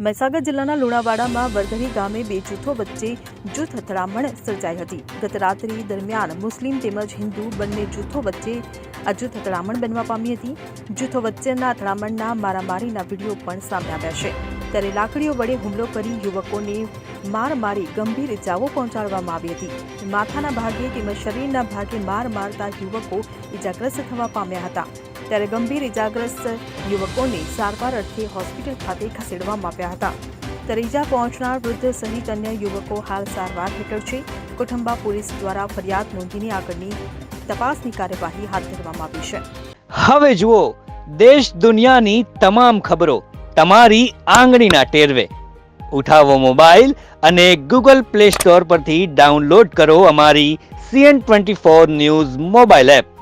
મહીસાગર જિલ્લાના લુણાવાડામાં વરધરી ગામે બે જૂથો વચ્ચે જૂથ અથડામણ સર્જાઈ હતી। ગત રાત્રિ દરમિયાન મુસ્લિમ તેમજ હિન્દુ બંને જૂથો વચ્ચે આ જૂથ અથડામણ બનવા પામી હતી। જૂથો વચ્ચેના અથડામણના મારામારીના વિડીયો પણ સામે આવ્યા છે। ત્યારે લાકડીઓ વડે હુમલો કરી યુવકોને માર મારી ગંભીર ઇજાઓ પહોંચાડવામાં આવી હતી। માથાના ભાગે તેમજ શરીરના ભાગે માર મારતા યુવકો ઇજાગ્રસ્ત થવા પામ્યા હતા। ત્યારે ગંભીર ઇજાગ્રસ્ત યુવકોને સારવાર અર્થે હોસ્પિટલ ખાતે ખસેડવામાં આવ્યા હતા। ત્યારે ઇજા પહોંચનાર વૃદ્ધ સહિત અન્ય યુવકો હાલ સારવાર હેઠળ છે। કોઠંબા પોલીસ દ્વારા ફરિયાદ નોંધીને આગળની તપાસની કાર્યવાહી હાથ ધરવામાં આવી છે। હવે જુઓ દેશ દુનિયાની તમામ ખબરો તમારી આંગળીના ટેરવે। ઉઠાવો મોબાઈલ અને ગૂગલ પ્લે સ્ટોર પરથી ડાઉનલોડ કરો અમારી CN24 ન્યૂઝ મોબાઈલ એપ।